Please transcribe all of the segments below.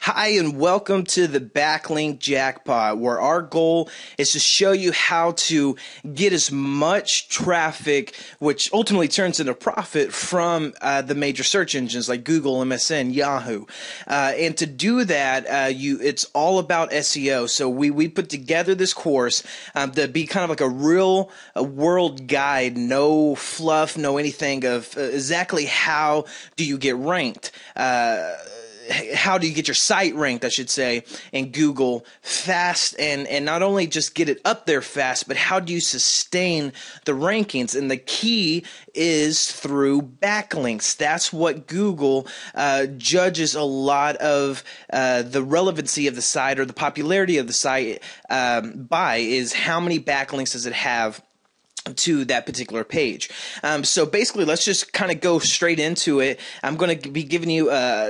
Hi, and welcome to the Backlink Jackpot, where our goal is to show you how to get as much traffic, which ultimately turns into profit, from the major search engines like Google, MSN, Yahoo. And to do that, it's all about SEO. So we put together this course to be kind of like a real world guide, no fluff, no anything of exactly how do you get ranked. How do you get your site ranked, I should say, in Google fast, and not only just get it up there fast, but how do you sustain the rankings? And the key is through backlinks. That's what Google judges a lot of the relevancy of the site or the popularity of the site by, is how many backlinks does it have to that particular page. So basically, let's just kind of go straight into it. I'm going to be giving you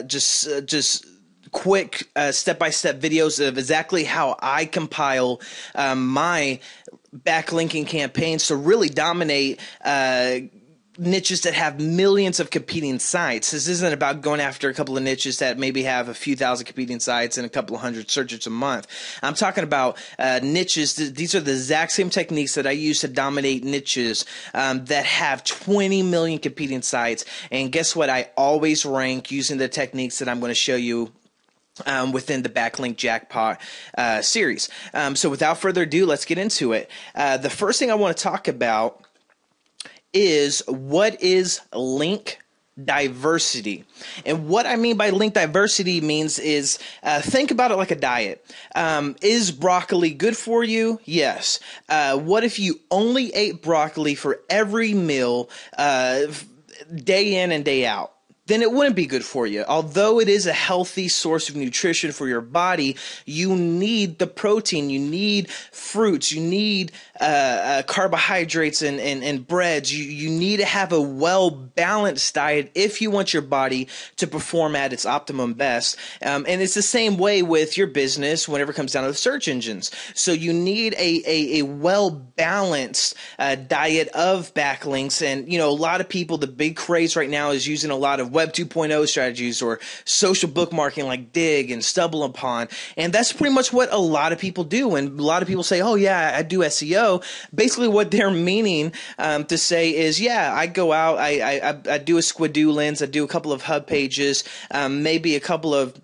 just quick step-by-step videos of exactly how I compile my backlinking campaigns to really dominate niches that have millions of competing sites. This isn't about going after a couple of niches that maybe have a few thousand competing sites and a couple of hundred searches a month. I'm talking about niches. These are the exact same techniques that I use to dominate niches that have 20 million competing sites. And guess what? I always rank using the techniques that I'm going to show you within the Backlink Jackpot series. So without further ado, let's get into it. The first thing I want to talk about is what is link diversity. And what I mean by link diversity means is think about it like a diet. Is broccoli good for you? Yes. What if you only ate broccoli for every meal day in and day out? Then it wouldn't be good for you. Although it is a healthy source of nutrition for your body, you need the protein, you need fruits, you need carbohydrates and breads. You need to have a well-balanced diet if you want your body to perform at its optimum best. And it's the same way with your business whenever it comes down to the search engines. So you need a well-balanced diet of backlinks. And, you know, a lot of people, the big craze right now is using a lot of Web 2.0 strategies or social bookmarking like Dig and Stumble Upon. And that's pretty much what a lot of people do. And a lot of people say, oh, yeah, I do SEO. Basically, what they're meaning to say is, yeah, I go out, I do a Squidoo lens, I do a couple of hub pages, maybe a couple of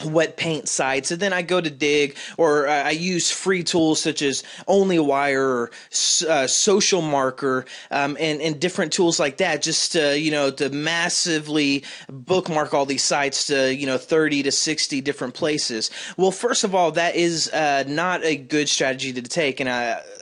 wet paint sites, and then I go to Dig, or I use free tools such as OnlyWire or Social Marker, and different tools like that, just to, you know, to massively bookmark all these sites to, you know, 30 to 60 different places. Well, first of all, that is not a good strategy to take, and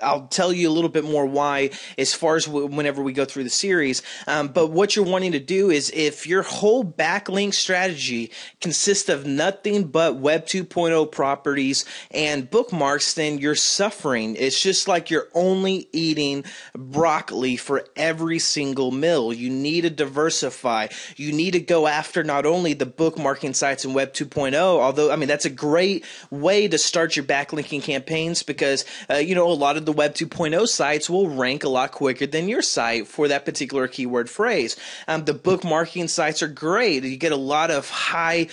I'll tell you a little bit more why as far as whenever we go through the series. But what you're wanting to do is, if your whole backlink strategy consists of nothing but Web 2.0 properties and bookmarks, then you're suffering. It's just like you're only eating broccoli for every single meal. You need to diversify. You need to go after not only the bookmarking sites in Web 2.0, although, I mean, that's a great way to start your backlinking campaigns, because, you know, a lot of the Web 2.0 sites will rank a lot quicker than your site for that particular keyword phrase. The bookmarking sites are great. You get a lot of high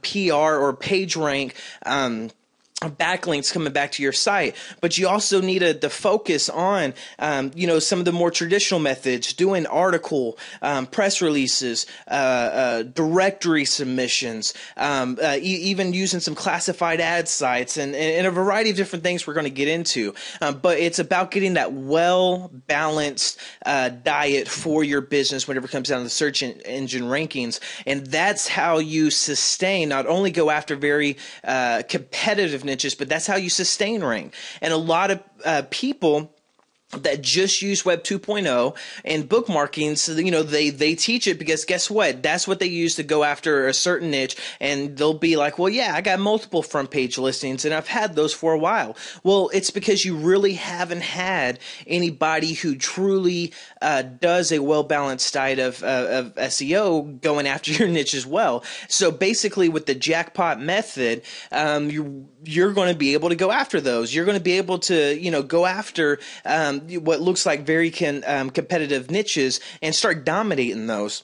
PR or page rank backlinks coming back to your site, but you also need to focus on, you know, some of the more traditional methods, doing article, press releases, directory submissions, even using some classified ad sites, and a variety of different things we're going to get into. But it's about getting that well-balanced diet for your business whenever it comes down to the search engine rankings, and that's how you sustain, not only go after very competitive niches, but that's how you sustain rank. And a lot of people that just use Web 2.0 and bookmarking, so you know, they teach it because guess what? That's what they use to go after a certain niche, and they'll be like, well, yeah, I got multiple front page listings and I've had those for a while. Well, it's because you really haven't had anybody who truly does a well-balanced diet of SEO going after your niche as well. So basically, with the jackpot method, you're going to be able to go after those. You're going to be able to, you know, go after what looks like very competitive niches and start dominating those.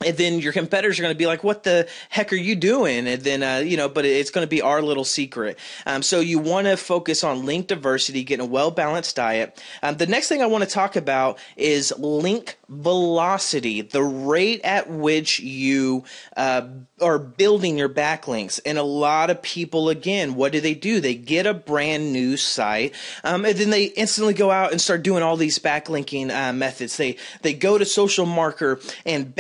And then your competitors are going to be like, what the heck are you doing? And then, but it's going to be our little secret. So you want to focus on link diversity, getting a well-balanced diet. The next thing I want to talk about is link velocity, the rate at which you are building your backlinks. And a lot of people, again, what do? They get a brand new site, and then they instantly go out and start doing all these backlinking methods. They go to Social Marker and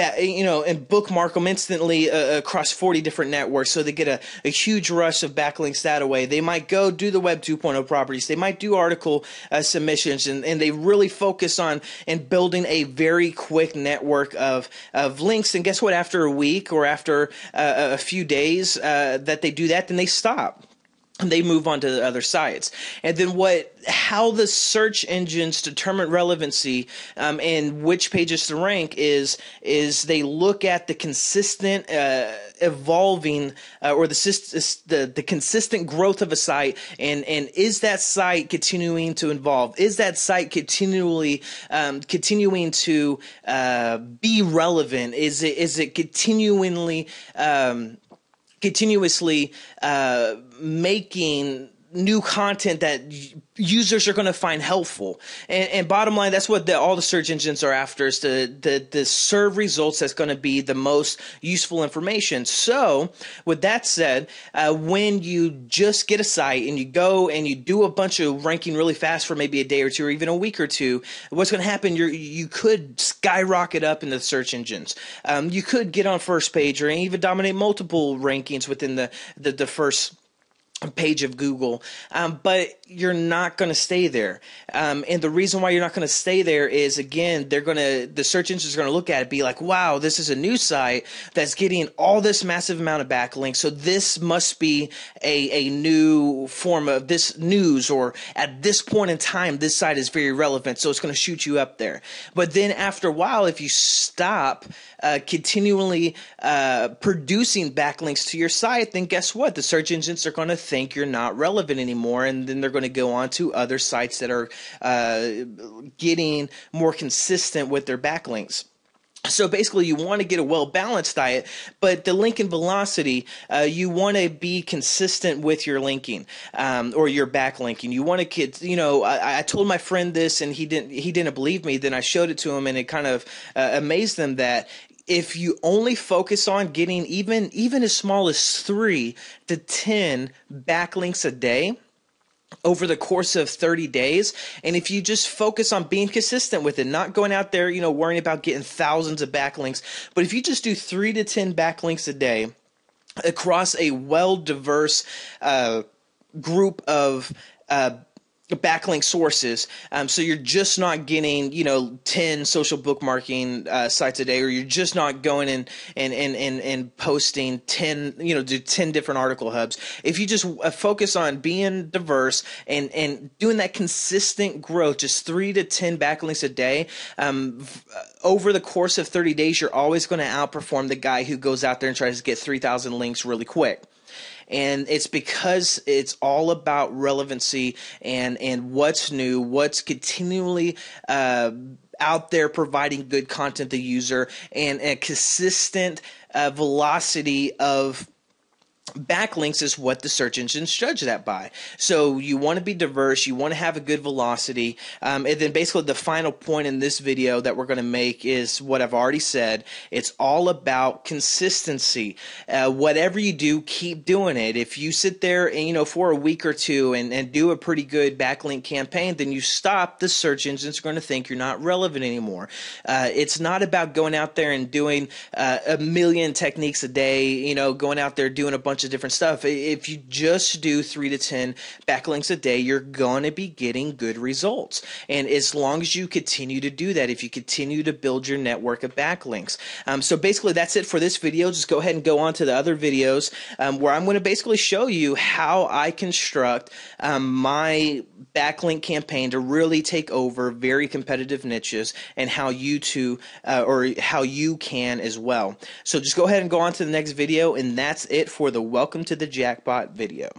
and bookmark them instantly across 40 different networks, so they get a huge rush of backlinks that way. They might go do the Web 2.0 properties. They might do article submissions, and they really focus on building a very quick network of links. And guess what? After a week or after a few days that they do that, then they stop. They move on to the other sites. And then how the search engines determine relevancy and which pages to rank is they look at the consistent evolving or the consistent growth of a site, and is that site continuing to evolve? Is that site continuing to be relevant? Is it continuously making new content that users are going to find helpful? And bottom line, that's what all the search engines are after, is the serve results that's going to be the most useful information. So with that said, when you just get a site and you go and you do a bunch of ranking really fast for maybe a day or two or even a week or two, what's going to happen, you could skyrocket up in the search engines. You could get on first page or even dominate multiple rankings within the first page of Google, but you're not going to stay there. And the reason why you're not going to stay there is, again, the search engines are going to look at it, be like, wow, this is a new site that's getting all this massive amount of backlinks, so this must be a new form of this news, or at this point in time, this site is very relevant, so it's going to shoot you up there. But then after a while, if you stop continually producing backlinks to your site, then guess what? The search engines are going to think you're not relevant anymore, and then they're going to go on to other sites that are getting more consistent with their backlinks. So basically, you want to get a well-balanced diet, but the linking velocity, you want to be consistent with your linking or your backlinking. You want to I told my friend this, and he didn't believe me. Then I showed it to him, and it kind of amazed him that if you only focus on getting even as small as 3 to 10 backlinks a day over the course of 30 days, and if you just focus on being consistent with it, not going out there, worrying about getting thousands of backlinks, but if you just do 3 to 10 backlinks a day across a well-diverse group of backlink sources, so you're just not getting 10 social bookmarking sites a day, or you're just not going and posting 10 do 10 different article hubs. If you just focus on being diverse and doing that consistent growth, just 3 to 10 backlinks a day, over the course of 30 days, you're always going to outperform the guy who goes out there and tries to get 3,000 links really quick. And it's because it's all about relevancy and what's new, what's continually out there providing good content to the user, and a consistent velocity of backlinks is what the search engines judge that by. So you want to be diverse, you want to have a good velocity, and then basically the final point in this video that we're going to make is what I've already said. It's all about consistency. Whatever you do, keep doing it. If you sit there and for a week or two and do a pretty good backlink campaign, then you stop, the search engines are going to think you're not relevant anymore. It's not about going out there and doing a million techniques a day, going out there doing a bunch of different stuff. If you just do 3 to 10 backlinks a day, you're going to be getting good results. And as long as you continue to do that, if you continue to build your network of backlinks. So basically that's it for this video. Just go ahead and go on to the other videos where I'm going to basically show you how I construct my backlink campaign to really take over very competitive niches, and how you how you can as well. So just go ahead and go on to the next video, and that's it for the Welcome to the Jackpot video.